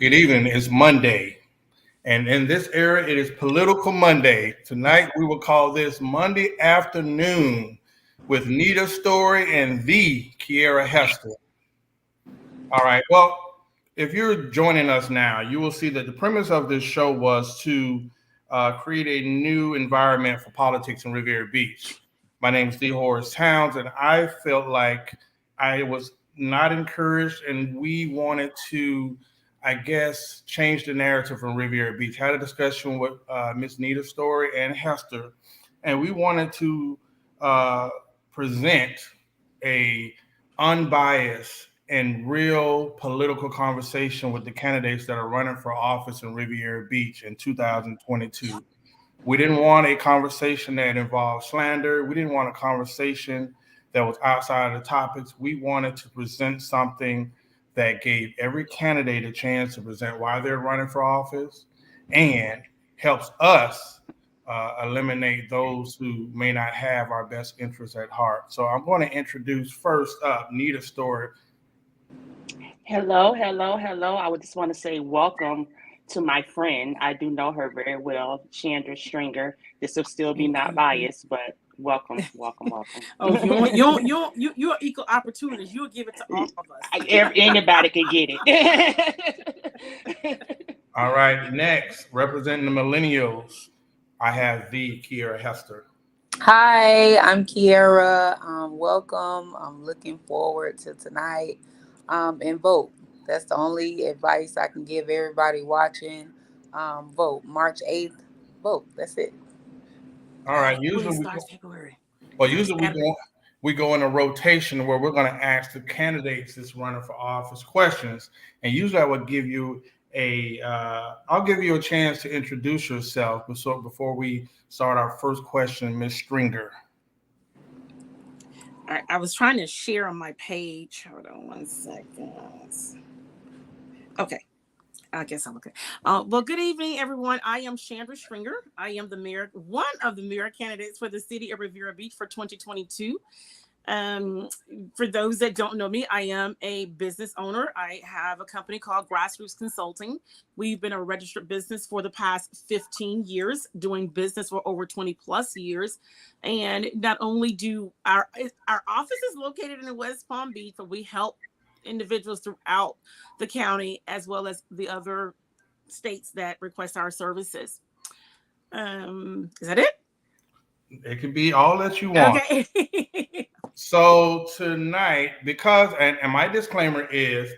Good evening. It's Monday. And in this era, it is Political Monday. Tonight, we will call this Monday Afternoon with Nita Story and the Kiera Hester. All right. Well, if you're joining us now, you will see that the premise of this show was to create a new environment for politics in Riviera Beach. My name is D. Horace Towns, and I felt like I was not encouraged, and we wanted to, I guess, change the narrative from Riviera Beach. Had a discussion with Miss Nita Story and Hester, and we wanted to uh, present a unbiased and real political conversation with the candidates that are running for office in Riviera Beach in 2022. We didn't want a conversation that involved slander. We didn't want a conversation that was outside of the topics. We wanted to present something that gave every candidate a chance to present why they're running for office and helps us eliminate those who may not have our best interests at heart. So I'm going to introduce first up Nita Story. Hello, hello, hello. I would just want to say welcome to my friend. I do know her very well, Shandra Stringer. This will still be not biased, but welcome, welcome, welcome. Oh, you're equal opportunities. You'll give it to all of us. Anybody can get it. All right, next, representing the millennials, I have the Kiera Hester. Hi, I'm Kiera. Welcome. I'm looking forward to tonight. And vote. That's the only advice I can give everybody watching. Vote March 8th. Vote. That's it. All right. Usually we go in a rotation where we're going to ask the candidates that's running for office questions, and usually I would give you I'll give you a chance to introduce yourself before we start our first question, Ms. Stringer. I was trying to share on my page. Hold on 1 second. Okay. I guess I'm okay. Well, good evening, everyone. I am Shandra Stringer. I am one of the mayor candidates for the city of Riviera Beach for 2022. For those that don't know me, I am a business owner. I have a company called Grassroots Consulting. We've been a registered business for the past 15 years, doing business for over 20 plus years. And not only do our office is located in West Palm Beach, but we help individuals throughout the county as well as the other states that request our services. Is that it? It can be all that you want. Okay. So tonight, and my disclaimer is,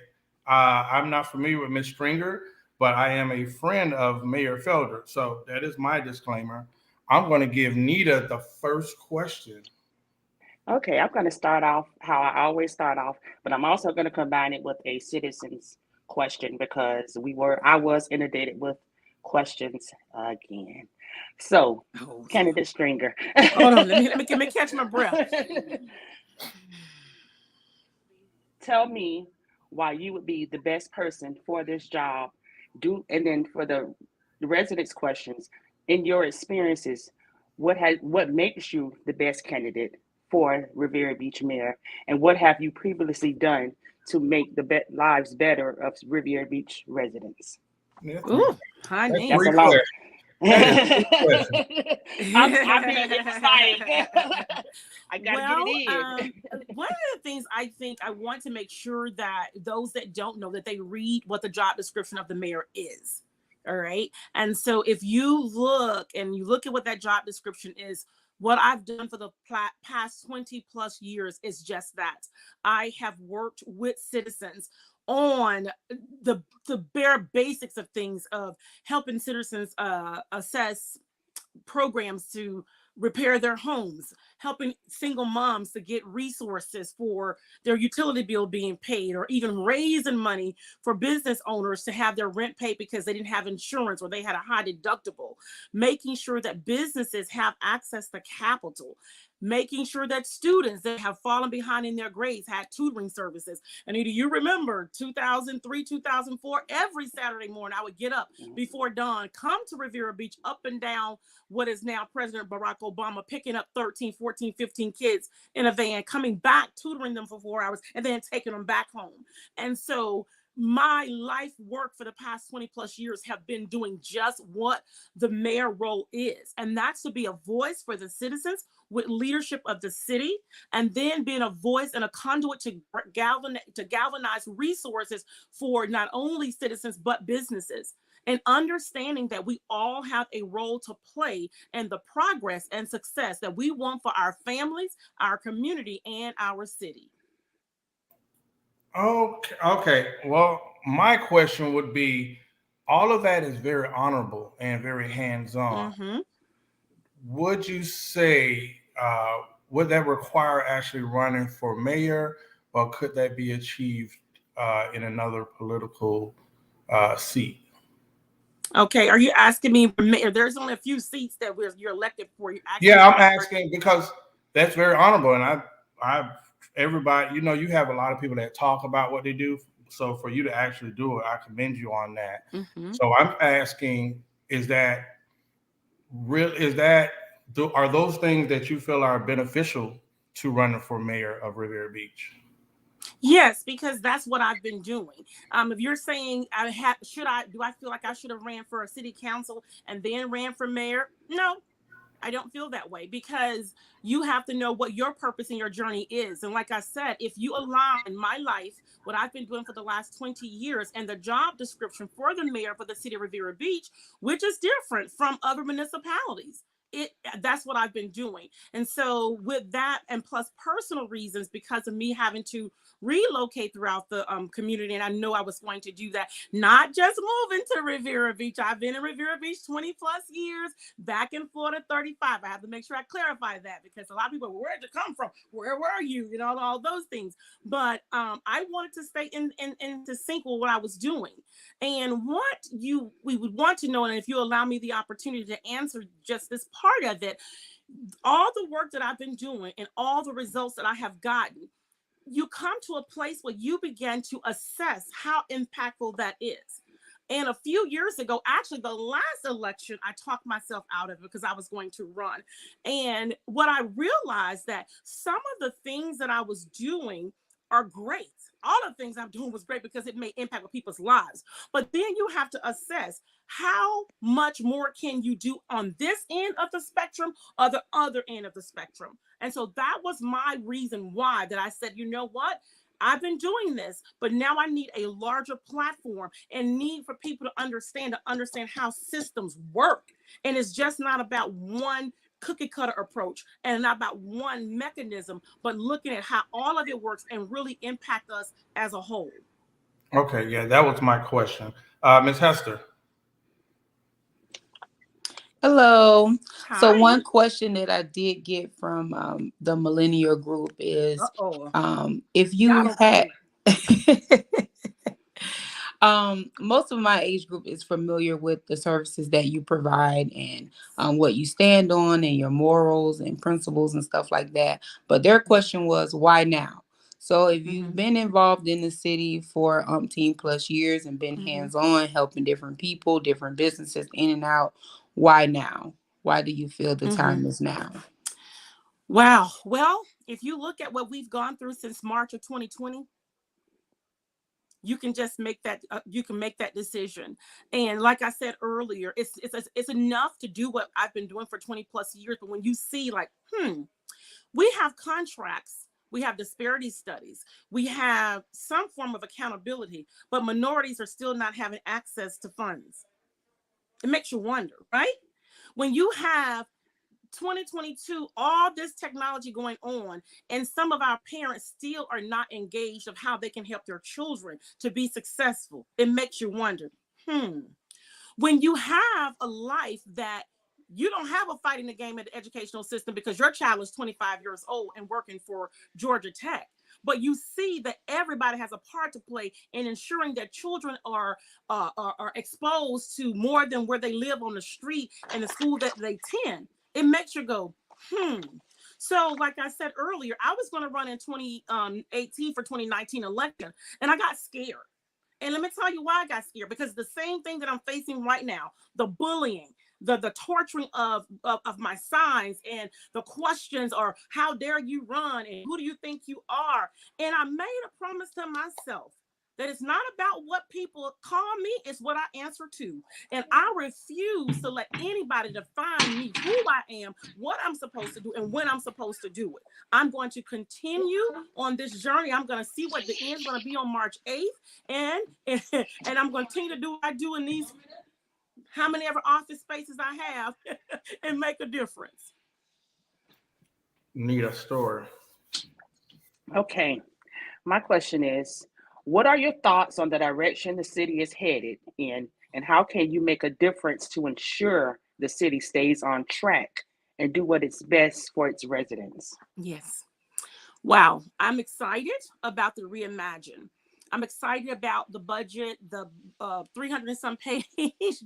I'm not familiar with Ms. Stringer, but I am a friend of Mayor Felder. So that is my disclaimer. I'm going to give Nita the first question. Okay, I'm going to start off how I always start off, but I'm also going to combine it with a citizen's question because I was inundated with questions again. So, candidate Stringer. Hold on, let me catch my breath. Tell me why you would be the best person for this job. And then for the residents' questions, in your experiences, what makes you the best candidate for Riviera Beach Mayor, and what have you previously done to make the lives better of Riviera Beach residents? Ooh, hi, name. That's a lot. I'm being excited. I gotta get it in. One of the things I think I want to make sure that those that don't know that they read what the job description of the mayor is. All right. And so if you look at what that job description is, what I've done for the past 20 plus years is just that. I have worked with citizens on the bare basics of things of helping citizens assess programs to repair their homes, helping single moms to get resources for their utility bill being paid, or even raising money for business owners to have their rent paid because they didn't have insurance or they had a high deductible, making sure that businesses have access to capital, making sure that students that have fallen behind in their grades had tutoring services. And do you remember 2003, 2004, every Saturday morning I would get up before dawn, come to Riviera Beach, up and down what is now President Barack Obama, picking up 13, 14, 15 kids in a van, coming back, tutoring them for 4 hours, and then taking them back home. And so my life work for the past 20 plus years have been doing just what the mayor role is. And that's to be a voice for the citizens with leadership of the city, and then being a voice and a conduit to galvanize resources for not only citizens, but businesses. And understanding that we all have a role to play in the progress and success that we want for our families, our community, and our city. Okay, okay. Well, my question would be, all of that is very honorable and very hands-on. Mm-hmm. Would you say would that require actually running for mayor, or could that be achieved in another political seat? Okay, are you asking me? There's only a few seats that you're elected for. You asking Yeah, me? I'm asking because that's very honorable, and everybody, you have a lot of people that talk about what they do. So for you to actually do it, I commend you on that. Mm-hmm. So I'm asking, is that real? Are those things that you feel are beneficial to running for mayor of Riviera Beach? Yes, because that's what I've been doing. If you're saying do I feel like I should have ran for a city council and then ran for mayor? No, I don't feel that way, because you have to know what your purpose in your journey is. And like I said, if you align my life, what I've been doing for the last 20 years, and the job description for the mayor for the city of Riviera Beach, which is different from other municipalities, that's what I've been doing. And so with that, and plus personal reasons, because of me having to relocate throughout the community, and I know I was going to do that, not just moving to Riviera Beach. I've been in Riviera Beach 20 plus years, back in Florida 35. I have to make sure I clarify that, because a lot of people, where'd you come from? Where were you? All those things. But I wanted to stay in to sync with what I was doing. And what we would want to know, and if you allow me the opportunity to answer just this part of it, all the work that I've been doing and all the results that I have gotten, you come to a place where you begin to assess how impactful that is. And a few years ago, actually the last election, I talked myself out of it because I was going to run. And what I realized, that some of the things that I was doing are great. All the things I'm doing was great because it made impact with people's lives. But then you have to assess, how much more can you do on this end of the spectrum or the other end of the spectrum? And so that was my reason why that I said, you know what? I've been doing this, but now I need a larger platform, and need for people to understand how systems work. And it's just not about one cookie cutter approach and not about one mechanism, but looking at how all of it works and really impact us as a whole. Okay, yeah, that was my question. Ms. Hester. Hello. So Hi. one question that I did get from the millennial group is, Uh-oh. if Y'all you don't had play. most of my age group is familiar with the services that you provide, and what you stand on, and your morals and principles and stuff like that. But their question was, why now? So if you've been involved in the city for umpteen plus years and been hands-on helping different people, different businesses in and out, why now? Why do you feel the time is now? Wow. Well, if you look at what we've gone through since March of 2020, you can just make that decision. And like I said earlier, it's enough to do what I've been doing for 20 plus years. But when you see, like, we have contracts, we have disparity studies, we have some form of accountability, but minorities are still not having access to funds. It makes you wonder, right? When you have 2022, all this technology going on, and some of our parents still are not engaged of how they can help their children to be successful, it makes you wonder, when you have a life that you don't have a fight in the game at the educational system because your child is 25 years old and working for Georgia Tech, but you see that everybody has a part to play in ensuring that children are exposed to more than where they live on the street and the school that they attend. It makes you go, So, like I said earlier, I was going to run in 2018 for 2019 election, and I got scared. And let me tell you why I got scared. Because the same thing that I'm facing right now, the bullying, the torturing of my signs, and the questions are, how dare you run, and who do you think you are? And I made a promise to myself That it's not about what people call me, it's what I answer to. And I refuse to let anybody define me, who I am, what I'm supposed to do, and when I'm supposed to do it. I'm going to continue on this journey. I'm going to see what the end is going to be on March 8th. And I'm going to continue to do what I do in these, how many ever office spaces I have, and make a difference. Need a story. Okay. My question is, what are your thoughts on the direction the city is headed in, and how can you make a difference to ensure the city stays on track and do what is best for its residents? Yes. Wow. I'm excited about the reimagine. I'm excited about the budget, the 300 and some page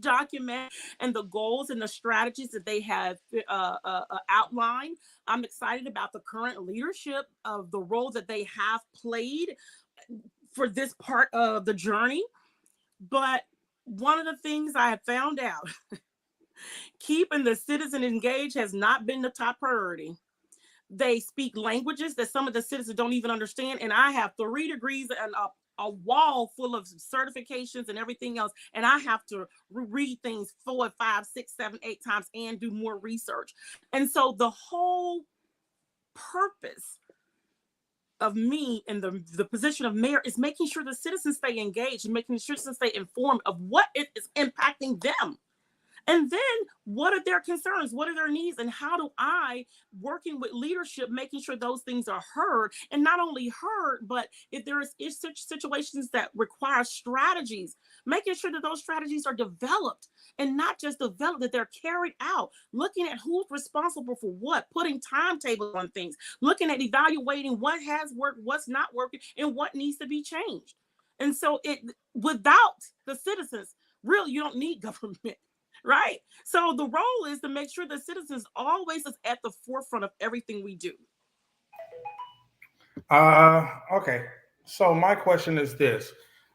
document, and the goals and the strategies that they have outlined. I'm excited about the current leadership of the role that they have played for this part of the journey. But one of the things I have found out, keeping the citizen engaged has not been the top priority. They speak languages that some of the citizens don't even understand. And I have 3 degrees and a wall full of certifications and everything else. And I have to read things 4, 5, 6, 7, 8 times and do more research. And so the whole purpose of me in the position of mayor is making sure the citizens stay engaged and making sure citizens stay informed of what it is impacting them. And then what are their concerns? What are their needs? And how do I, working with leadership, making sure those things are heard, and not only heard, but if there is such situations that require strategies, making sure that those strategies are developed, and not just developed, that they're carried out, looking at who's responsible for what, putting timetables on things, looking at evaluating what has worked, what's not working, and what needs to be changed. And so without the citizens, really, you don't need government. Right? So the role is to make sure the citizens always is at the forefront of everything we do. Okay. So my question is this.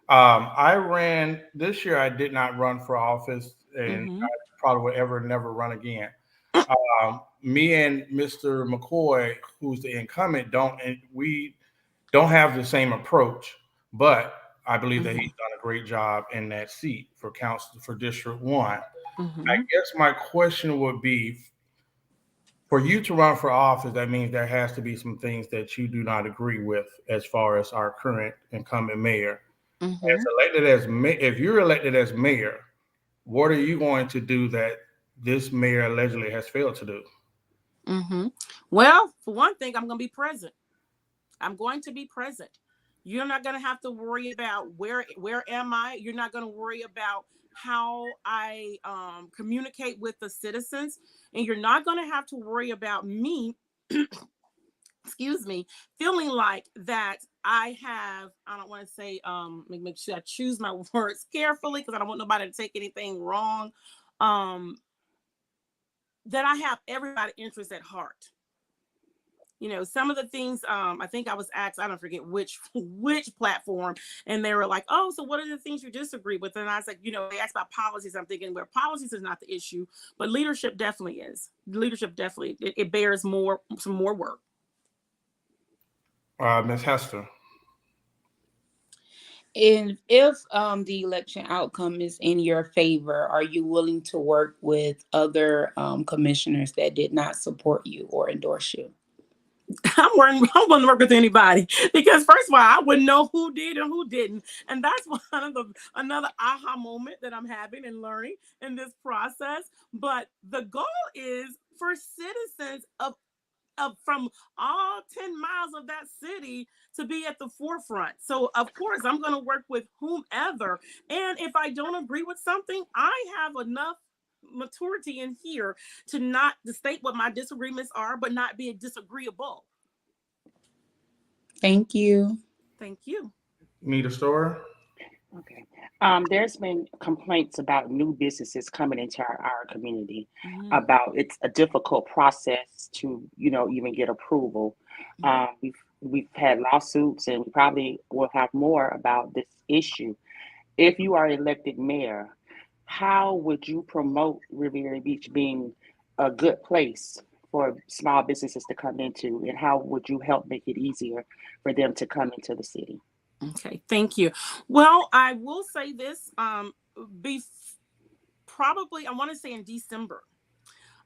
I ran this year. I did not run for office, and I probably would ever never run again. Me and Mr. McCoy, who's the incumbent, we don't have the same approach, but I believe that he's done a great job in that seat for council for District 1. I guess my question would be, for you to run for office, that means there has to be some things that you do not agree with as far as our current incumbent mayor. If you're elected as mayor, what are you going to do that this mayor allegedly has failed to do? Well, for one thing, I'm going to be present. I'm going to be present. You're not going to have to worry about where am I. You're not going to worry about how I communicate with the citizens. And you're not going to have to worry about me, excuse me, feeling like that I don't want to say, make sure I choose my words carefully because I don't want nobody to take anything wrong. That I have everybody's interest at heart. You know, some of the things, I think I was asked, I don't forget which platform, and they were like, oh, so what are the things you disagree with? And I was like, they asked about policies. I'm thinking, well, policies is not the issue, but leadership definitely is. Leadership definitely, it bears some more work. Ms. Hester. And if the election outcome is in your favor, are you willing to work with other commissioners that did not support you or endorse you? I'm willing to work with anybody because, first of all, I wouldn't know who did and who didn't, and that's another aha moment that I'm having and learning in this process. But the goal is for citizens of from all 10 miles of that city to be at the forefront. So of course I'm going to work with whomever, and if I don't agree with something, I have enough maturity in here to state what my disagreements are, but not be disagreeable. Thank you. Need a story? Okay. There's been complaints about new businesses coming into our community about it's a difficult process to, even get approval. We've had lawsuits, and we probably will have more about this issue. If you are elected mayor, how would you promote Riviera Beach being a good place for small businesses to come into, and how would you help make it easier for them to come into the city? Okay, thank you. Well, I will say this. Be probably I want to say in December.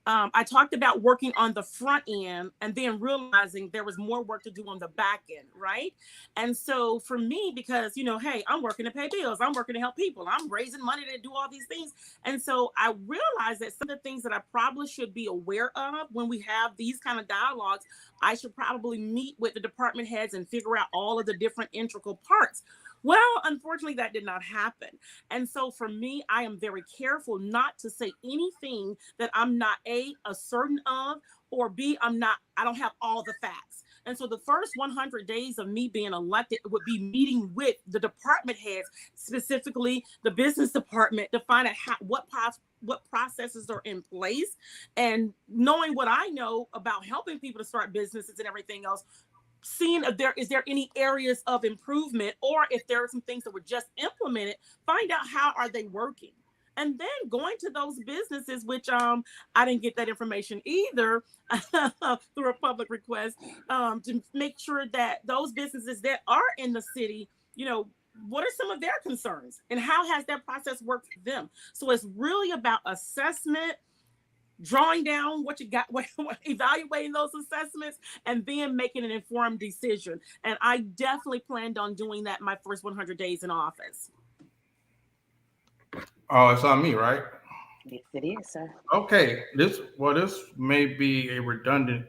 I talked about working on the front end and then realizing there was more work to do on the back end, right? And so for me, because, hey, I'm working to pay bills, I'm working to help people, I'm raising money to do all these things. And so I realized that some of the things that I probably should be aware of when we have these kind of dialogues, I should probably meet with the department heads and figure out all of the different integral parts. Well, unfortunately, that did not happen. And so for me, I am very careful not to say anything that I'm not a certain of, or B, I don't have all the facts. And so the first 100 days of me being elected would be meeting with the department heads, specifically the business department, to find out what processes are in place, and knowing what I know about helping people to start businesses and everything else, seeing if there is there any areas of improvement, or if there are some things that were just implemented, find out how are they working, and then going to those businesses, which I didn't get that information either through a public request, to make sure that those businesses that are in the city, what are some of their concerns and how has that process worked for them. So it's really about assessment, drawing down what you got, evaluating those assessments, and then making an informed decision. And I definitely planned on doing that my first 100 days in office. Oh, it's on me, right? Yes, it is, sir. Okay. This may be a redundant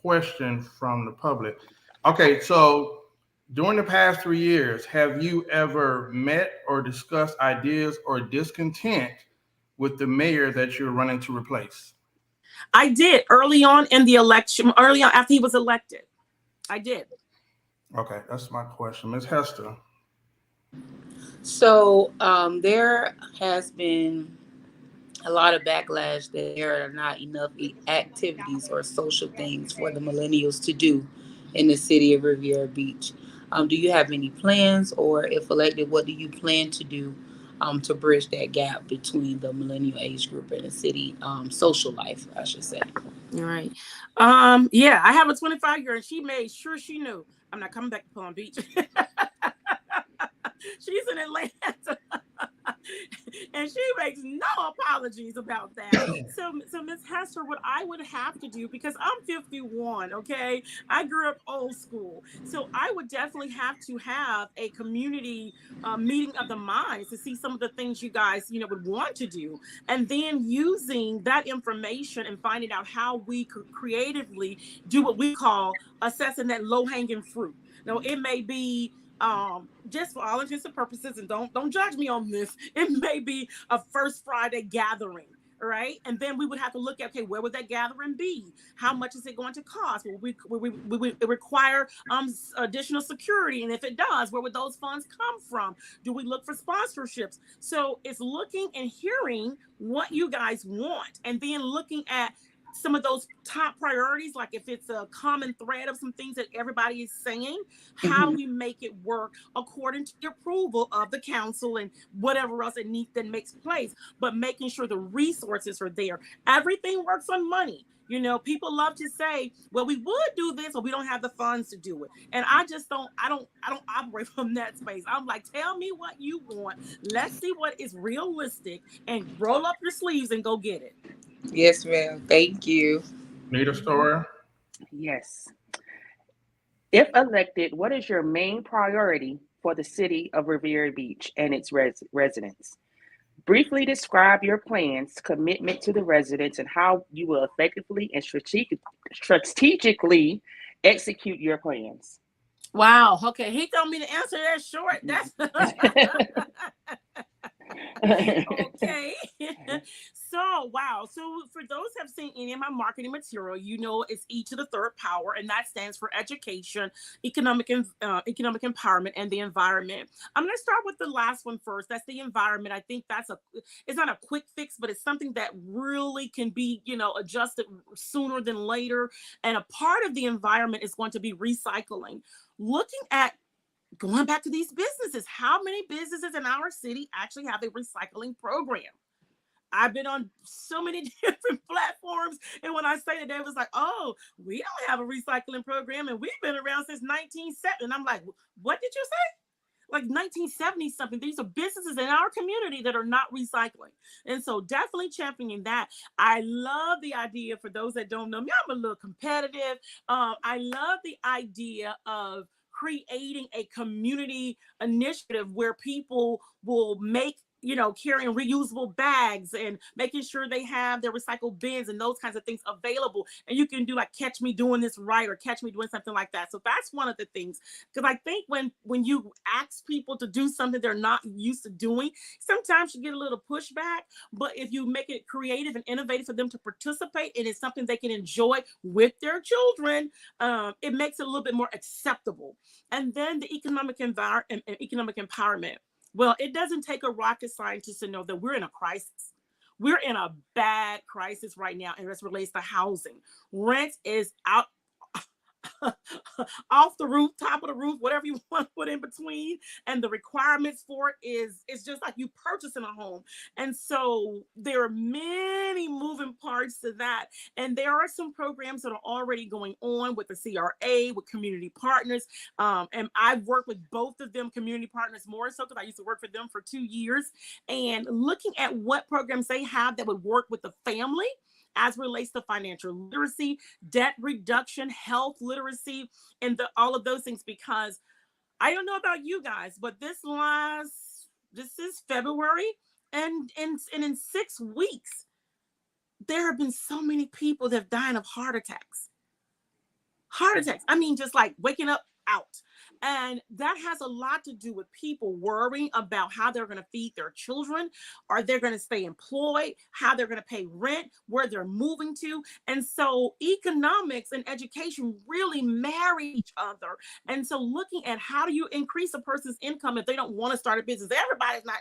question from the public. Okay, so during the past 3 years, have you ever met or discussed ideas or discontent with the mayor that you're running to replace? I did early on in the election, early on after he was elected. I did. Okay, that's my question. Ms. Hester. So there has been a lot of backlash that there are not enough activities or social things for the millennials to do in the city of Riviera Beach. Do you have any plans, or if elected, what do you plan to do to bridge that gap between the millennial age group and the city social life, I should say? You're right. Yeah, I have a 25-year, and she made sure she knew I'm not coming back to Palm Beach. She's in Atlanta. And she makes no apologies about that. So Miss Hester, what I would have to do, because I'm 51, okay? I grew up old school. So I would definitely have to have a community meeting of the minds to see some of the things you guys, would want to do. And then using that information and finding out how we could creatively do what we call assessing that low-hanging fruit. Now, it may be just for all intents and purposes, and don't judge me on this, it may be a first Friday gathering, right? And then we would have to look at, okay, where would that gathering be? How much is it going to cost? Will we require additional security? And if it does, where would those funds come from? Do we look for sponsorships? So it's looking and hearing what you guys want, and then looking at some of those top priorities, like if it's a common thread of some things that everybody is saying, how do we make it work according to the approval of the council and whatever else it needs that makes place, but making sure the resources are there. Everything works on money. People love to say, well, we would do this, but we don't have the funds to do it. And I just I don't operate from that space. I'm like, tell me what you want. Let's see what is realistic, and roll up your sleeves and go get it. Yes, ma'am. Thank you. Need a story? Yes. If elected, what is your main priority for the city of Riviera Beach and its residents? Briefly describe your plans, commitment to the residents, and how you will effectively and strategically execute your plans. Wow. Okay. He told me to answer that short. That's okay. So, wow. So, for those who have seen any of my marketing material, it's E to the third power, and that stands for education, economic empowerment, and the environment. I'm going to start with the last one first. That's the environment. I think it's not a quick fix, but it's something that really can be, adjusted sooner than later. And a part of the environment is going to be recycling. Looking at going back to these businesses, how many businesses in our city actually have a recycling program? I've been on so many different platforms. And when I say that, they was like, oh, we don't have a recycling program and we've been around since 1970. And I'm like, what did you say? Like 1970 something. These are businesses in our community that are not recycling. And so definitely championing that. I love the idea, for those that don't know me, I'm a little competitive. I love the idea of creating a community initiative where people will make, carrying reusable bags and making sure they have their recycled bins and those kinds of things available. And you can do like catch me doing this right or catch me doing something like that. So that's one of the things. Because I think when you ask people to do something they're not used to doing, sometimes you get a little pushback. But if you make it creative and innovative for them to participate, and it's something they can enjoy with their children, it makes it a little bit more acceptable. And then the economic environment and economic empowerment. Well, it doesn't take a rocket scientist to know that we're in a crisis. We're in a bad crisis right now, and this relates to housing. Rent is out off the roof, top of the roof, whatever you want to put in between. And the requirements for it it's just like you purchasing a home. And so there are many moving parts to that. And there are some programs that are already going on with the CRA, with community partners. And I've worked with both of them, community partners more so because I used to work for them for 2 years. And looking at what programs they have that would work with the family as relates to financial literacy, debt reduction, health literacy, and all of those things. Because I don't know about you guys, but this is February, and in 6 weeks, there have been so many people that have died of heart attacks. Heart attacks. I mean, just like waking up out. And that has a lot to do with people worrying about how they're going to feed their children. Are they going to stay employed? How they're going to pay rent? Where they're moving to? And so economics and education really marry each other. And so looking at how do you increase a person's income if they don't want to start a business? Everybody's not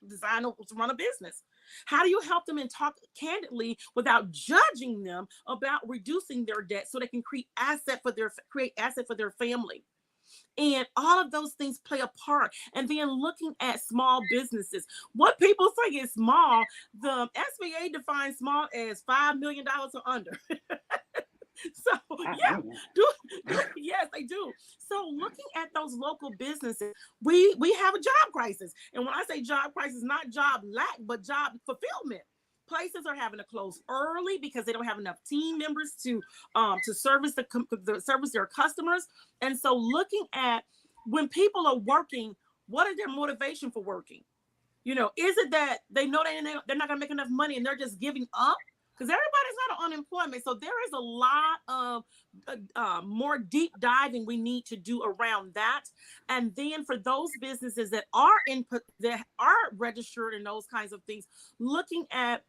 designed to run a business. How do you help them and talk candidly without judging them about reducing their debt so they can create asset for their family? And all of those things play a part. And then looking at small businesses, what people say is small, the SBA defines small as $5 million or under. So yeah, yes, they do. So looking at those local businesses, we have a job crisis. And when I say job crisis, not job lack, but job fulfillment. Places are having to close early because they don't have enough team members to service service their customers. And so looking at when people are working, what is their motivation for working? Is it that they know they're not going to make enough money and they're just giving up? Because everybody's not on unemployment. So there is a lot of more deep diving we need to do around that. And then for those businesses that are registered and those kinds of things, looking at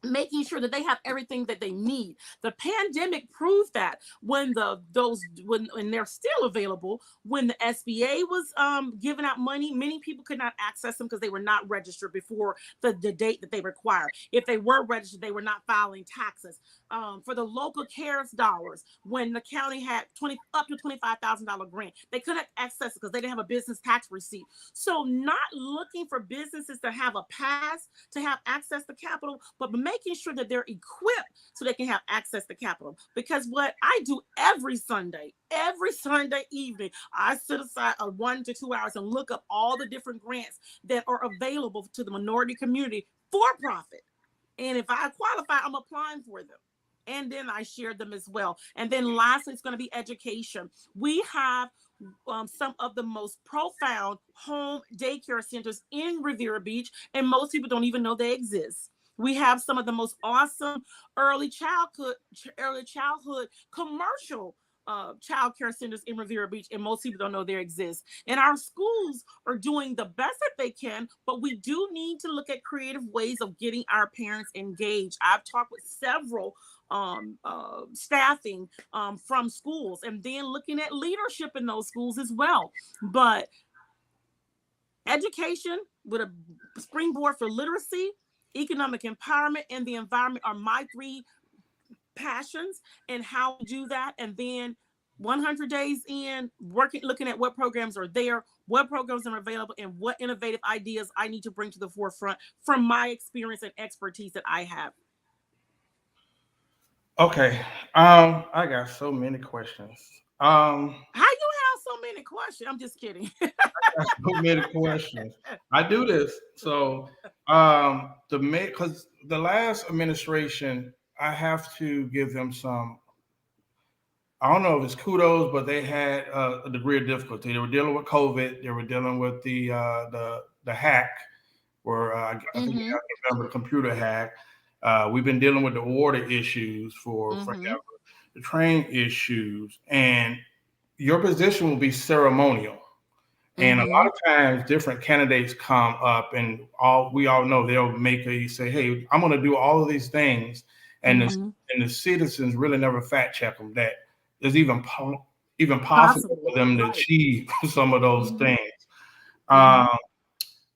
making sure that they have everything that they need. The pandemic proved that when they're still available, when the SBA was giving out money, many people could not access them because they were not registered before the date that they require. If they were registered, they were not filing taxes. For the local CARES dollars, when the county had up to $25,000 grant, they couldn't access it because they didn't have a business tax receipt. So not looking for businesses to have a pass to have access to capital, but making sure that they're equipped so they can have access to capital. Because what I do every Sunday evening, I sit aside 1 to 2 hours and look up all the different grants that are available to the minority community for profit. And if I qualify, I'm applying for them. And then I share them as well. And then lastly, it's going to be education. We have some of the most profound home daycare centers in Riviera Beach, and most people don't even know they exist. We have some of the most awesome early childhood commercial child care centers in Riviera Beach, and most people don't know they exist. And our schools are doing the best that they can, but we do need to look at creative ways of getting our parents engaged. I've talked with several staffing from schools, and then looking at leadership in those schools as well. But education with a springboard for literacy, economic empowerment, and the environment are my 3 passions and how we do that. And then 100 days in, working, looking at what programs are there, what programs are available, and what innovative ideas I need to bring to the forefront from my experience and expertise that I have. Okay. I got so many questions. How you have so many questions? I'm just kidding. Got so many questions. I do this. So because the last administration, I have to give them some, I don't know if it's kudos, but they had a degree of difficulty. They were dealing with COVID. They were dealing with the hack, where I think you Mm-hmm. have to remember the computer hack. We've been dealing with the water issues for Mm-hmm. forever, the train issues, and your position will be ceremonial. And a lot Mm-hmm. of times, different candidates come up, and all we all know they'll make a say, "Hey, I'm going to do all of these things," and Mm-hmm. the citizens really never fact check them that is even possible Possible. for them to Right. achieve some of those Mm-hmm. things. Mm-hmm. Um,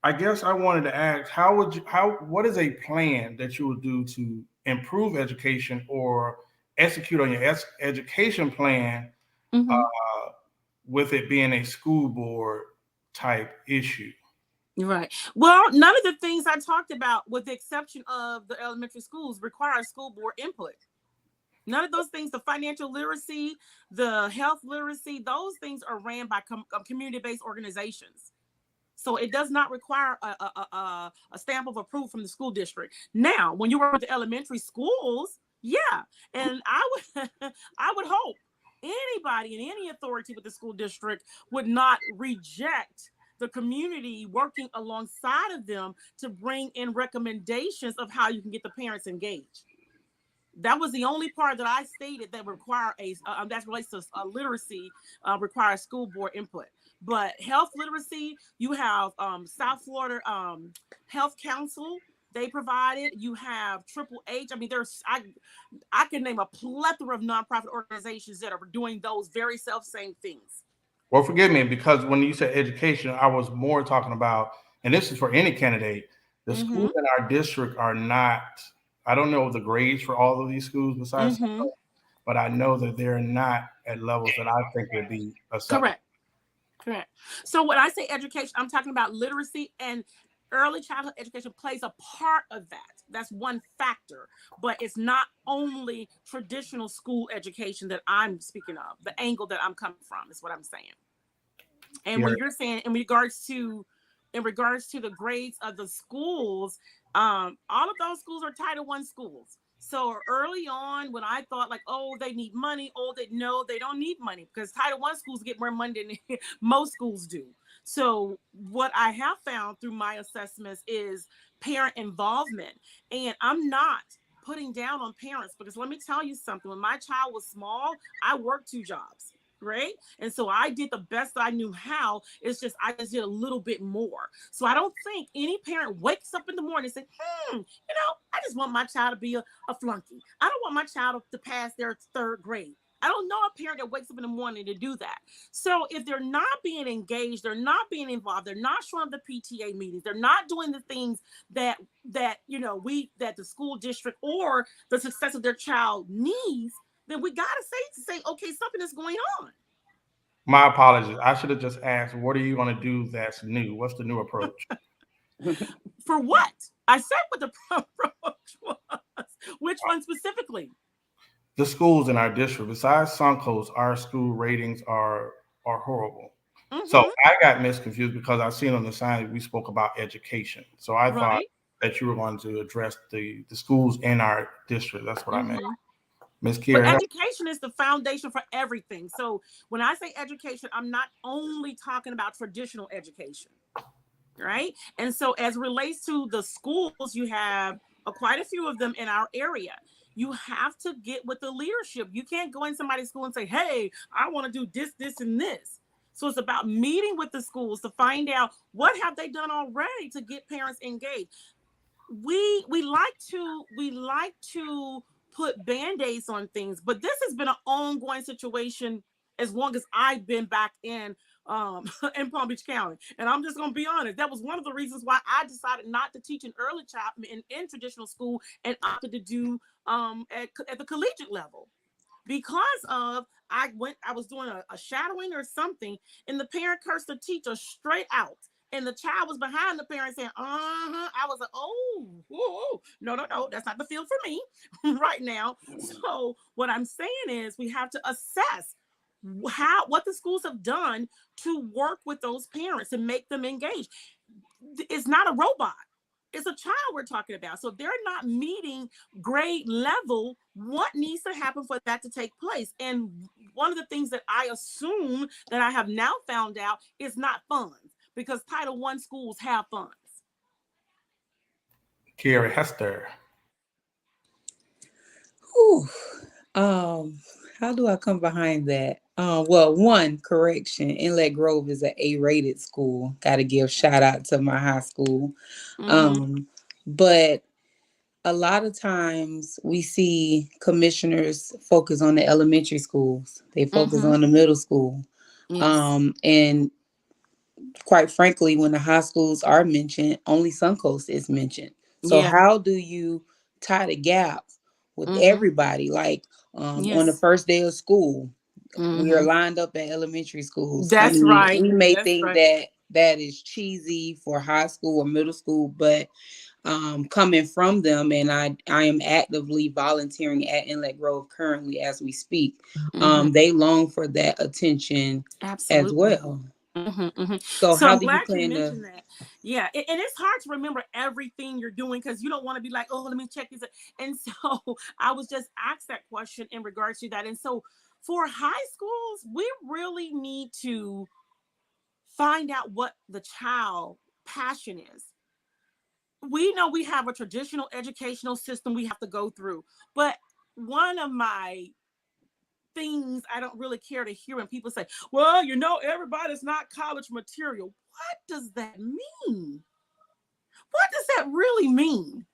I guess I wanted to ask, what is a plan that you would do to improve education or execute on your education plan Mm-hmm. uh, with it being a school board type issue? Right. Well, none of the things I talked about, with the exception of the elementary schools, require school board input. None of those things, the financial literacy, the health literacy, those things are ran by community-based organizations. So it does not require a stamp of approval from the school district. Now, when you work with the elementary schools, yeah, and I would I would hope anybody in any authority with the school district would not reject the community working alongside of them to bring in recommendations of how you can get the parents engaged. That was the only part that I stated that require that relates to literacy, requires school board input. But health literacy, you have South Florida Health Council. They provided. You have Triple H. I mean, I can name a plethora of nonprofit organizations that are doing those very self same things. Well, forgive me, because when you said education, I was more talking about, and this is for any candidate, the schools Mm-hmm. in our district are not, I don't know the grades for all of these schools besides, Mm-hmm. but I know that they're not at levels that I think would be acceptable. Correct. Correct. So when I say education, I'm talking about literacy, and early childhood education plays a part of that. That's one factor, but it's not only traditional school education that I'm speaking of. The angle that I'm coming from is what I'm saying. And Yeah. when you're saying in regards to the grades of the schools, all of those schools are Title I schools. So early on, when I thought like, oh, they need money, oh, they no, they don't need money, because Title I schools get more money than most schools do. So what I have found through my assessments is parent involvement, and I'm not putting down on parents, because let me tell you something. When my child was small, I worked 2 jobs. Right. And so I did the best I knew how. It's just I just did a little bit more. So I don't think any parent wakes up in the morning and says, I just want my child to be a flunky. I don't want my child to pass their third grade. I don't know a parent that wakes up in the morning to do that. So if they're not being engaged, they're not being involved, they're not showing up the PTA meetings, they're not doing the things that the school district or the success of their child needs, then we gotta say, okay, something is going on. My apologies. I should have just asked, what are you going to do that's new? What's the new approach? For what? I said what the approach was. Which one specifically? The schools in our district, besides Suncoast, our school ratings are horrible. So Mm-hmm. I got misconfused because I seen on the sign we spoke about education. So I thought Right. that you were going to address the schools in our district. That's what I meant. Mm-hmm. Miss But Kiera, education is the foundation for everything. So when I say education, I'm not only talking about traditional education, right? And so as it relates to the schools, you have quite a few of them in our area. You have to get with the leadership. You can't go in somebody's school and say, hey, I want to do this, this, and this. So it's about meeting with the schools to find out what have they done already to get parents engaged. We like to put band-aids on things, but this has been an ongoing situation as long as I've been back in in Palm Beach County. And I'm just gonna be honest, that was one of the reasons why I decided not to teach in early childhood in traditional school and opted to do at the collegiate level, because of I was doing a shadowing or something, and the parent cursed the teacher straight out. And the child was behind the parent saying, uh-huh. I was like, oh, whoa, no, that's not the field for me right now. So what I'm saying is we have to assess what the schools have done to work with those parents and make them engage. It's not a robot. It's a child we're talking about. So if they're not meeting grade level, what needs to happen for that to take place? And one of the things that I assume that I have now found out is not funds, because Title I schools have funds. Kiera Hester. Whew. How do I come behind that? Well, one correction: Inlet Grove is an A-rated school. Got to give shout out to my high school. But a lot of times we see commissioners focus on the elementary schools. They focus on the middle school. Yes. And quite frankly, when the high schools are mentioned, only Suncoast is mentioned. So Yeah. how do you tie the gap with everybody? Like on the Yes. first day of school, we are lined up at elementary schools. I That's mean, right. we may That's think right. that is cheesy for high school or middle school, but coming from them, and I am actively volunteering at Inlet Grove currently as we speak. They long for that attention as Absolutely. well. So So how I'm do you glad you plan to? mentioned that. Yeah, and it's hard to remember everything you're doing because you don't want to be like, oh, let me check this. And so I was just asked that question in regards to that. And so for high schools, we really need to find out what the child passion is. We know we have a traditional educational system we have to go through, but one of my things I don't really care to hear when people say, well, everybody's not college material. What does that mean? What does that really mean?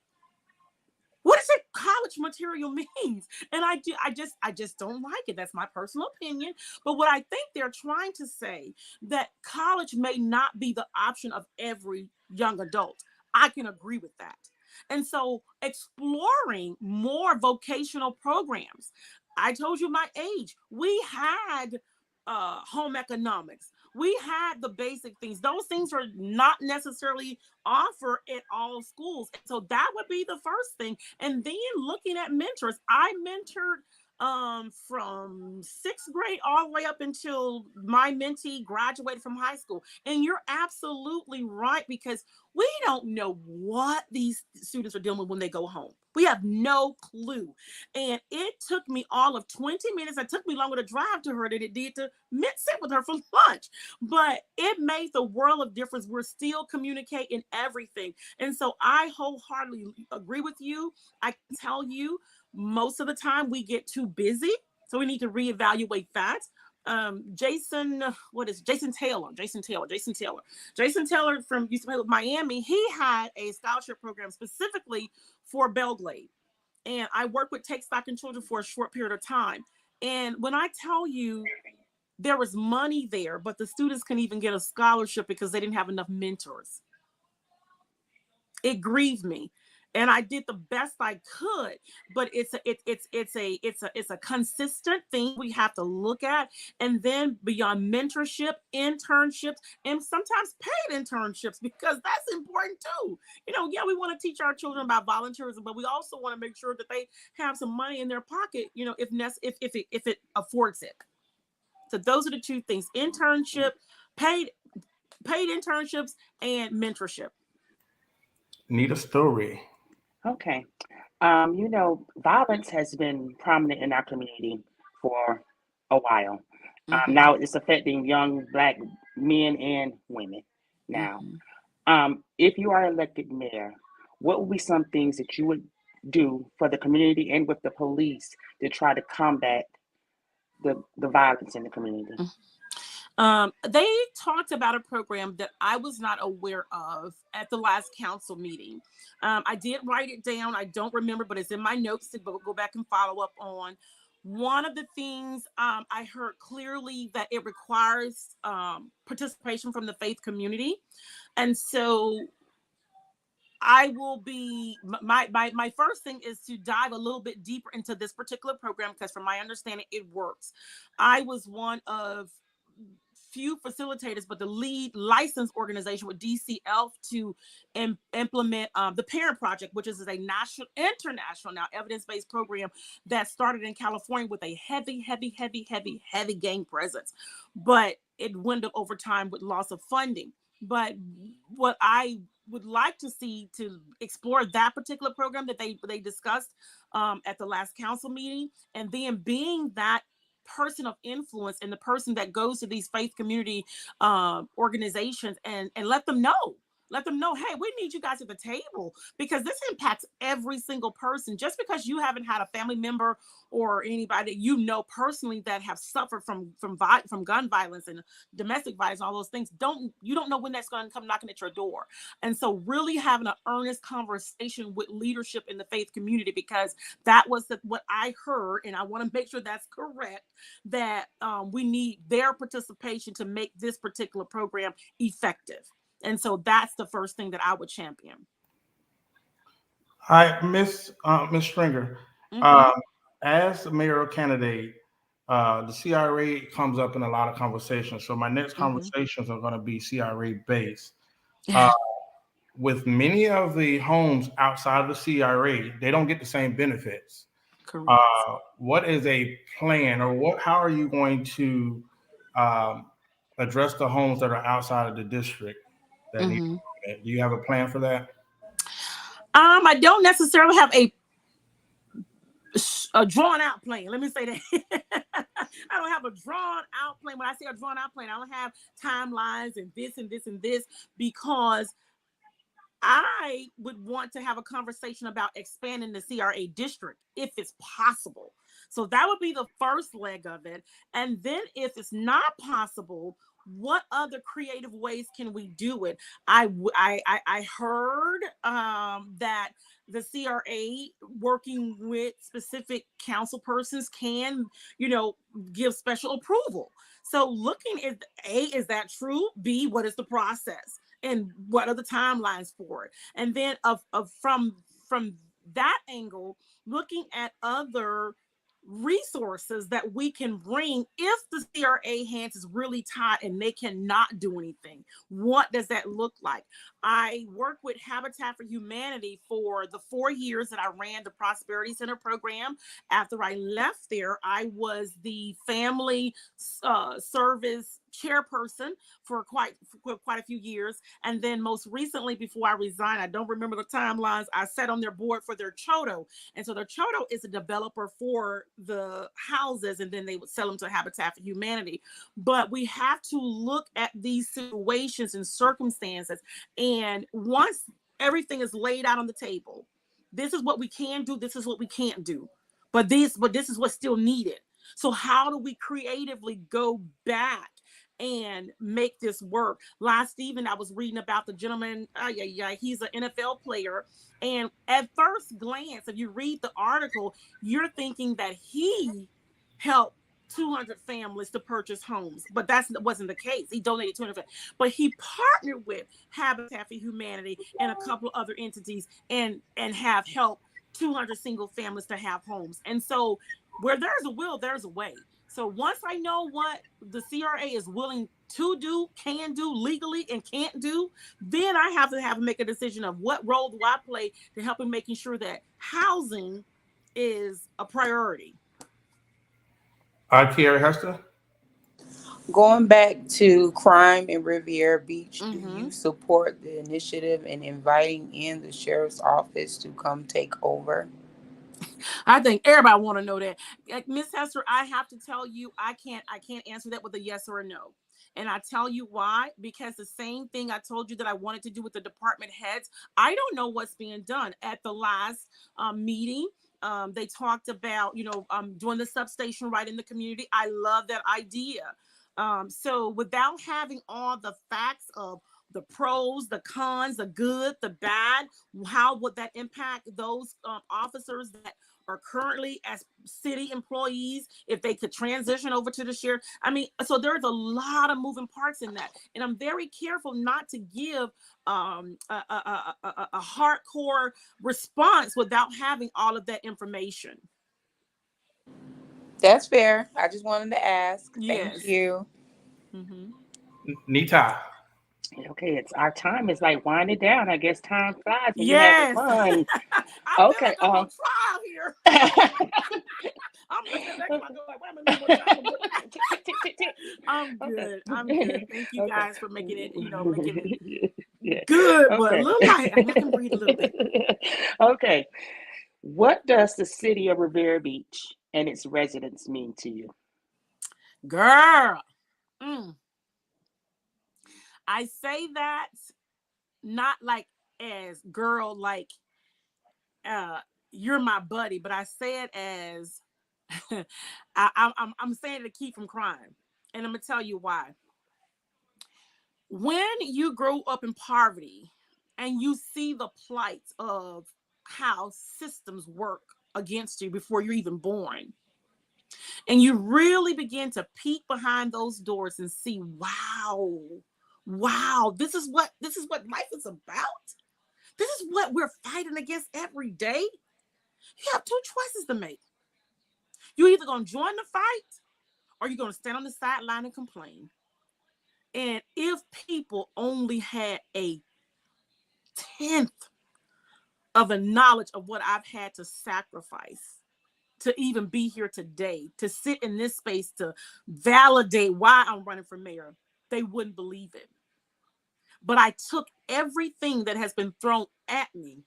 What does it college material means? And I just don't like it. That's my personal opinion. But what I think they're trying to say that college may not be the option of every young adult. I can agree with that. And so exploring more vocational programs. I told you my age. We had home economics. We had the basic things. Those things are not necessarily offered at all schools. And so that would be the first thing. And then looking at mentors. I mentored from sixth grade all the way up until my mentee graduated from high school. And you're absolutely right, because we don't know what these students are dealing with when they go home. We have no clue. And it took me all of 20 minutes. It took me longer to drive to her than it did to sit with her for lunch. But it made the world of difference. We're still communicating everything. And so I wholeheartedly agree with you. I can tell you, most of the time we get too busy. So we need to reevaluate that. Jason Taylor from used to play with Miami. He had a scholarship program specifically for Belgrade. And I worked with Take Stock in Children for a short period of time. And when I tell you there was money there, but the students couldn't even get a scholarship because they didn't have enough mentors, it grieved me. And I did the best I could, but it's a consistent thing we have to look at. And then beyond mentorship, internships, and sometimes paid internships, because that's important too. Yeah, we want to teach our children about volunteerism, but we also want to make sure that they have some money in their pocket, if it affords it. So those are the two things: internship, paid internships, and mentorship. Need a story. Okay. Violence has been prominent in our community for a while. Now it's affecting young Black men and women now. If you are elected mayor, what would be some things that you would do for the community and with the police to try to combat the violence in the community? They talked about a program that I was not aware of at the last council meeting. I did write it down. I don't remember, but it's in my notes to go back and follow up on. One of the things I heard clearly that it requires participation from the faith community. And so I will be my first thing is to dive a little bit deeper into this particular program, because from my understanding it works. I was one of few facilitators, but the lead license organization with DCL to implement the Parent Project, which is a international now evidence-based program that started in California with a heavy gang presence, but it dwindled over time with loss of funding. But what I would like to see to explore that particular program that they discussed at the last council meeting, and then being that person of influence and the person that goes to these faith community organizations and let them know, hey, we need you guys at the table, because this impacts every single person. Just because you haven't had a family member or anybody you know personally that have suffered from gun violence and domestic violence, all those things, you don't know when that's going to come knocking at your door. And so really having an earnest conversation with leadership in the faith community, because that was what I heard, and I want to make sure that's correct, that we need their participation to make this particular program effective. And so that's the first thing that I would champion. Hi, Miss Stringer. Mm-hmm. As a mayoral candidate, the CRA comes up in a lot of conversations. So my next conversations are going to be CRA based. With many of the homes outside of the CRA, they don't get the same benefits. Correct. What is a plan, or how are you going to address the homes that are outside of the district that need it? Do you have a plan for that? I don't necessarily have a drawn out plan. Let me say that. I don't have a drawn out plan. When I say a drawn out plan, I don't have timelines and this and this and this, because I would want to have a conversation about expanding the CRA district if it's possible. So that would be the first leg of it. And then if it's not possible, what other creative ways can we do it? I heard that the CRA working with specific council persons can, give special approval. So looking at A, is that true? B, what is the process? And what are the timelines for it? And then from that angle, looking at other resources that we can bring if the CRA hands is really tied and they cannot do anything. What does that look like? I worked with Habitat for Humanity for the 4 years that I ran the Prosperity Center program. After I left there, I was the family service chairperson for quite a few years. And then most recently, before I resigned, I don't remember the timelines, I sat on their board for their Chodo. And so their Chodo is a developer for the houses, and then they would sell them to Habitat for Humanity. But we have to look at these situations and circumstances. And once everything is laid out on the table, this is what we can do, this is what we can't do. But this is what's still needed. So how do we creatively go back and make this work? Last evening, I was reading about the gentleman. He's an NFL player. And at first glance, if you read the article, you're thinking that he helped 200 families to purchase homes, but that wasn't the case. He donated 200, but he partnered with Habitat for Humanity and a couple of other entities and have helped 200 single families to have homes. And so where there's a will, there's a way. So once I know what the CRA is willing to do, can do legally, and can't do, then I have to make a decision of what role do I play to help in making sure that housing is a priority. Kiara Hester? Going back to crime in Riviera Beach, do you support the initiative in inviting in the sheriff's office to come take over? I think everybody want to know that. Miss Hester, I have to tell you, I can't answer that with a yes or a no. And I tell you why, because the same thing I told you that I wanted to do with the department heads, I don't know what's being done. At the last meeting, they talked about, doing the substation right in the community. I love that idea. So without having all the facts of the pros, the cons, the good, the bad, how would that impact those officers that are currently as city employees, if they could transition over to the sheriff. I mean, so there's a lot of moving parts in that, and I'm very careful not to give a hardcore response without having all of that information. That's fair. I just wanted to ask. Yes. Thank you. Mm-hmm. Nita. Okay, it's our time is like winding down. I guess time flies when Yes. you're having fun. I Okay, feel like I'm on trial here. I'm looking back and I go like, wait a minute, I'm good. I'm good. Thank you guys for making it, making it Yeah. good, but a little light. I can breathe a little bit. Okay. What does the city of Riviera Beach and its residents mean to you? Girl. I say that not like as girl, like you're my buddy, but I say it as I'm saying it to keep from crying. And I'm gonna tell you why. When you grow up in poverty and you see the plight of how systems work against you before you're even born, and you really begin to peek behind those doors and see, wow, this is what life is about. This is what we're fighting against every day. You have two choices to make. You're either going to join the fight or you're going to stand on the sideline and complain. And if people only had a 10th of the knowledge of what I've had to sacrifice to even be here today, to sit in this space, to validate why I'm running for mayor, they wouldn't believe it. But I took everything that has been thrown at me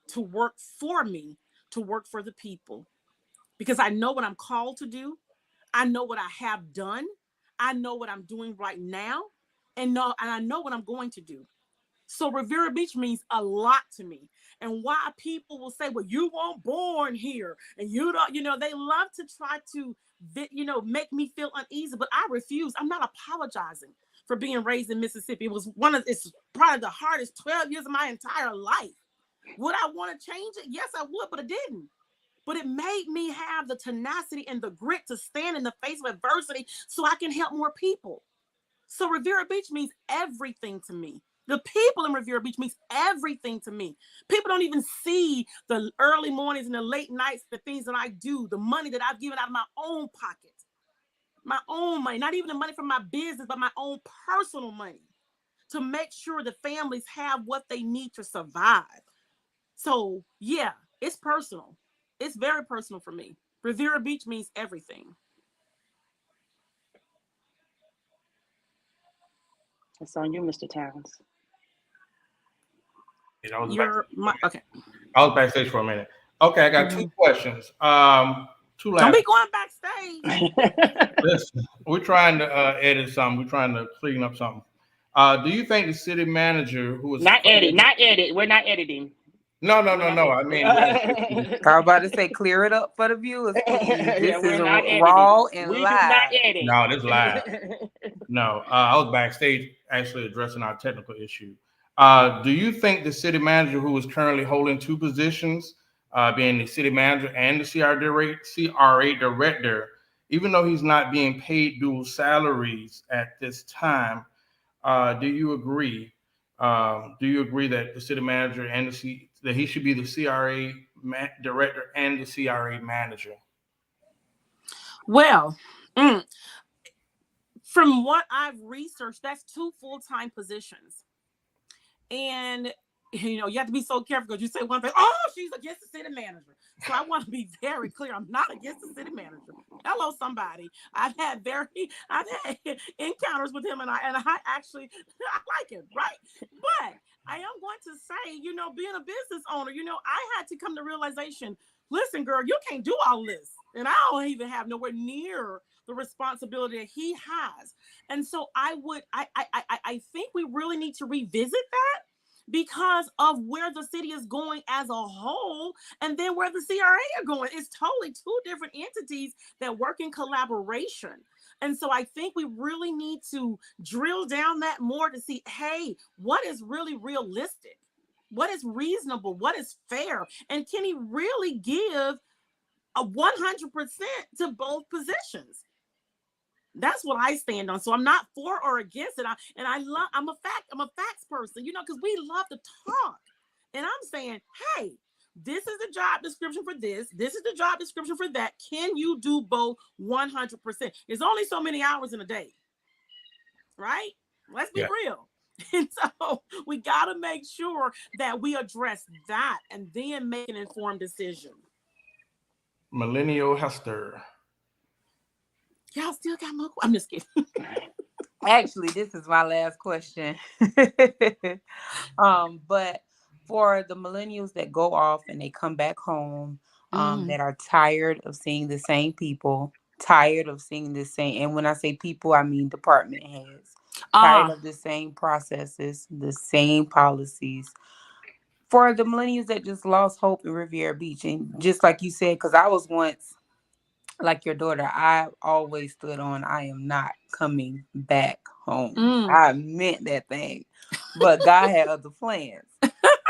to work for me, to work for the people. Because I know what I'm called to do. I know what I have done. I know what I'm doing right now. And I know what I'm going to do. So Riviera Beach means a lot to me. And why people will say, well, you weren't born here. And you don't, they love to try to, make me feel uneasy. But I refuse. I'm not apologizing for being raised in Mississippi. It's probably the hardest 12 years of my entire life. Would I want to change it? Yes, I would, but I didn't. But it made me have the tenacity and the grit to stand in the face of adversity so I can help more people. So Riviera Beach means everything to me. The people in Riviera Beach means everything to me. People don't even see the early mornings and the late nights, the things that I do, the money that I've given out of my own pocket, my own money, not even the money from my business, but my own personal money to make sure the families have what they need to survive. So yeah, it's personal. It's very personal for me. Riviera Beach means everything. It's on you, Mr. Towns. Okay. I was backstage for a minute. Okay, I got two questions. Two last. Don't be going backstage. Listen, we're trying to edit something. We're trying to clean up something. Do you think the city manager who was not edit? We're not editing. No. I mean, I was about to say, clear it up for the viewers. This is raw and live. No, this is live. No, I was backstage actually addressing our technical issue. Do you think the city manager who is currently holding two positions, being the city manager and the CRA director, even though he's not being paid dual salaries at this time, do you agree? Do you agree that the city manager and that he should be the CRA director and the CRA manager? Well, from what I've researched, that's two full-time positions. And, you have to be so careful because you say one thing, oh, she's against the city manager. So I want to be very clear. I'm not against the city manager. Hello, somebody. I've had encounters with him and I actually, I like him, right? But I am going to say, being a business owner, I had to come to realization, listen, girl, you can't do all this. And I don't even have nowhere near the responsibility that he has. And so I think we really need to revisit that because of where the city is going as a whole and then where the CRA are going. It's totally two different entities that work in collaboration. And so I think we really need to drill down that more to see, hey, what is really realistic? What is reasonable? What is fair? And can he really give a 100% to both positions. That's what I stand on. So I'm not for or against it. I'm a facts person, because we love to talk. And I'm saying, hey, this is the job description for this. This is the job description for that. Can you do both 100%? There's only so many hours in a day, right? Let's be real. And so we got to make sure that we address that and then make an informed decision. Millennial Hester. Y'all still got more? I'm just kidding. Actually, this is my last question. But for the millennials that go off and they come back home, that are tired of seeing the same people, tired of seeing the same, and when I say people, I mean department heads, tired of the same processes, the same policies. For the millennials that just lost hope in Riviera Beach, and just like you said, because I was once like your daughter, I always stood on I am not coming back home. I meant that thing. But God had other plans.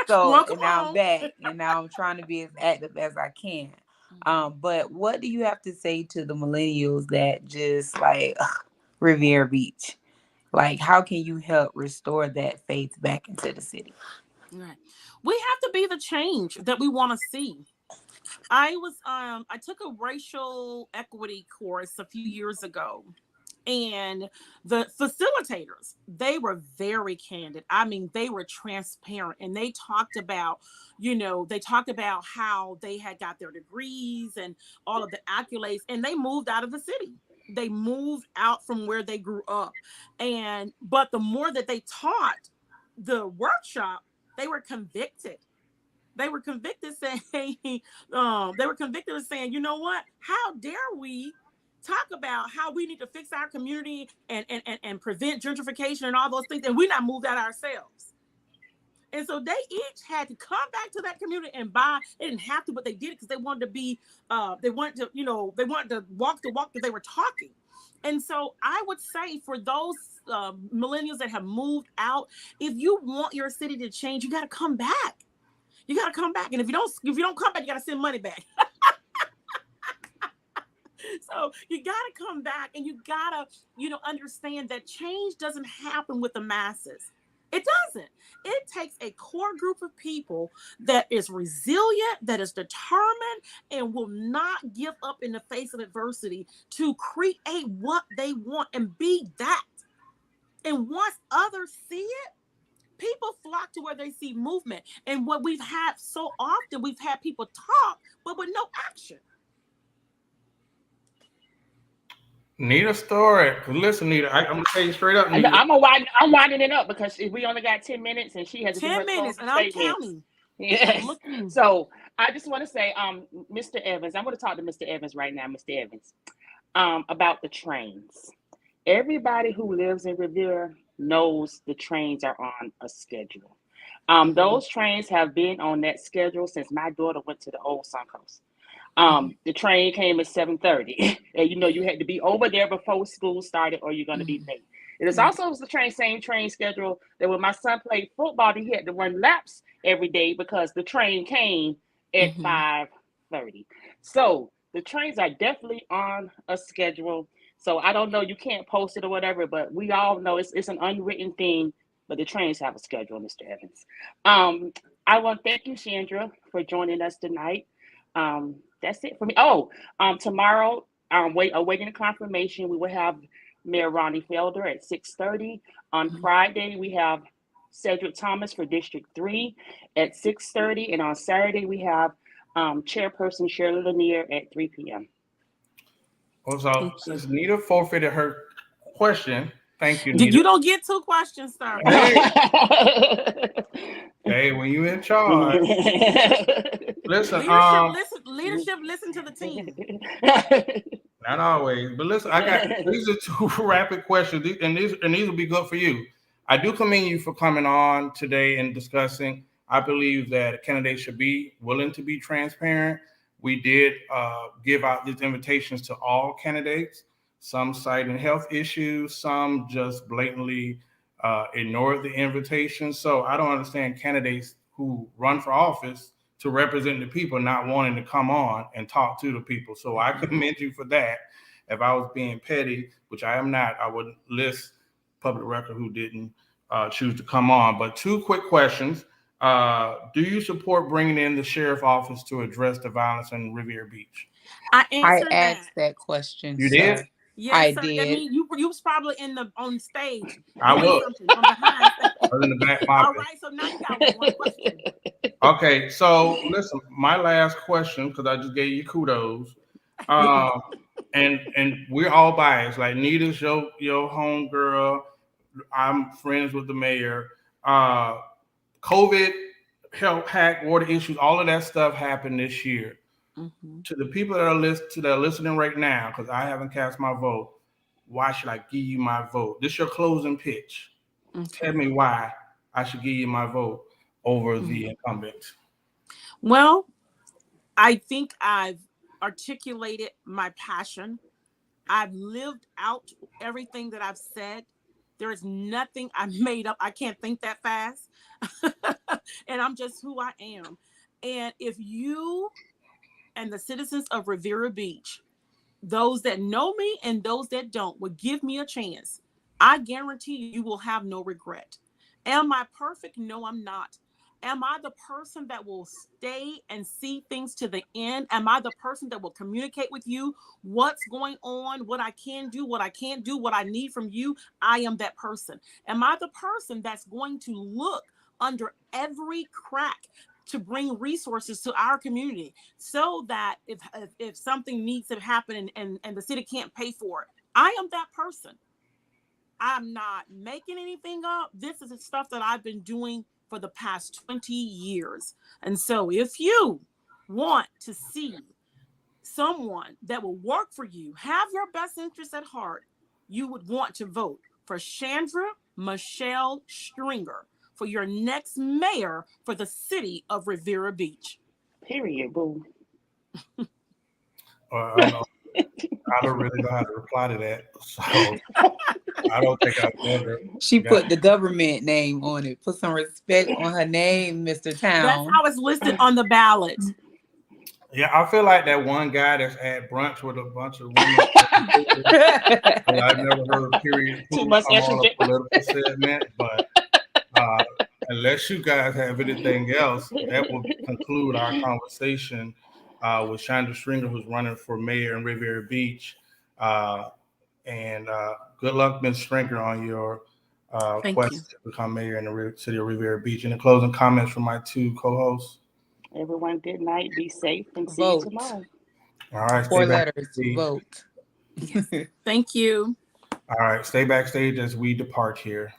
So and now I'm back and now I'm trying to be as active as I can. But what do you have to say to the millennials that just like Riviera Beach? Like, how can you help restore that faith back into the city? Right. We have to be the change that we want to see. I took a racial equity course a few years ago, and the facilitators, they were very candid. I mean, they were transparent, and they talked about, how they had got their degrees and all of the accolades, and they moved out of the city. They moved out from where they grew up. But the more that they taught the workshop, they were convicted. They were convicted saying, you know what? How dare we talk about how we need to fix our community and prevent gentrification and all those things, and we not move that ourselves. And so they each had to come back to that community and buy. They didn't have to, but they did it because they wanted to be, they wanted to walk the walk that they were talking. And so I would say for those millennials that have moved out, if you want your city to change, you got to come back. You got to come back. And if you don't come back, you got to send money back. So you got to come back, and you got to, understand that change doesn't happen with the masses. It doesn't. It takes a core group of people that is resilient, that is determined, and will not give up in the face of adversity to create what they want and be that. And once others see it, people flock to where they see movement. And what we've had so often, we've had people talk, but with no action. Need a story. Listen, Nita, I'm gonna tell you straight up, Nita. I'm winding it up because we only got 10 minutes, and she has 10 minutes, and I'm counting. Yes. So I just want to say, Mr. Evans, I'm going to talk to Mr. Evans right now, Mr. Evans, about the trains. Everybody who lives in Riviera knows the trains are on a schedule. Those trains have been on that schedule since my daughter went to the old Suncoast. The train came at 7:30, and you had to be over there before school started, or you're going to be late. It is also the same train schedule that when my son played football, he had to run laps every day because the train came at 5:30. So the trains are definitely on a schedule. So I don't know, you can't post it or whatever, but we all know it's an unwritten thing. But the trains have a schedule, Mr. Evans. I want to thank you, Shandra, for joining us tonight. That's it for me. Tomorrow, awaiting a confirmation, we will have Mayor Ronnie Felder at 6:30. On Friday, we have Cedric Thomas for District 3 at 6:30. And on Saturday, we have Chairperson Shirley Lanier at 3 p.m. Also, since Nita forfeited her question, thank you, Nita. You don't get 2 questions, sir. Hey, when you in charge. Listen, leadership, listen to the team. Not always, but listen, these are 2 rapid questions, and these will be good for you. I do commend you for coming on today and discussing. I believe that candidates should be willing to be transparent. We did give out these invitations to all candidates, some citing health issues, some just blatantly ignored the invitation. So I don't understand candidates who run for office to represent the people, not wanting to come on and talk to the people. So I commend you for that. If I was being petty, which I am not, I would list public record who didn't choose to come on. But 2 quick questions. Do you support bringing in the sheriff office to address the violence in Riviera Beach? I I answered asked that. that question, You sir. did? Yes, I sir. did. I mean, you was probably on stage I doing was. something from behind. I was in the back All pocket. right, so now you got 1 question. Okay, so listen, my last question, because I just gave you kudos. And we're all biased. Like Nita's your home girl. I'm friends with the mayor. COVID, health hack, water issues, all of that stuff happened this year. Mm-hmm. To the people that are listening right now, because I haven't cast my vote, why should I give you my vote? This is your closing pitch. Okay. Tell me why I should give you my vote over the incumbent. Well, I think I've articulated my passion. I've lived out everything that I've said. There is nothing I made up. I can't think that fast. And I'm just who I am. And if you and the citizens of Riviera Beach, those that know me and those that don't, would give me a chance, I guarantee you will have no regret. Am I perfect? No, I'm not. Am I the person that will stay and see things to the end? Am I the person that will communicate with you what's going on, what I can do, what I can't do, what I need from you? I am that person. Am I the person that's going to look under every crack to bring resources to our community so that if something needs to happen and the city can't pay for it? I am that person. I'm not making anything up. This is the stuff that I've been doing for the past 20 years. And so if you want to see someone that will work for you, have your best interests at heart, you would want to vote for Shandra Stringer for your next mayor for the city of Riviera Beach. Period, boo. I don't really know how to reply to that. So I don't think I've ever. She put the government name on it. Put some respect on her name, Mr. Town. That's how it's listed on the ballot. Yeah, I feel like that one guy that's at brunch with a bunch of women. I've never heard period Too much come on a estrogen. political segment, but unless you guys have anything else, that will conclude our conversation with Shandra Stringer, who's running for mayor in Riviera Beach. And good luck, Ms. Stringer, on your quest to become mayor in the city of Riviera Beach. Any closing comments from my 2 co-hosts? Everyone, good night. Be safe and see Vote. you tomorrow. All right. 4 letters. Vote. Thank you. All right. Stay backstage as we depart here.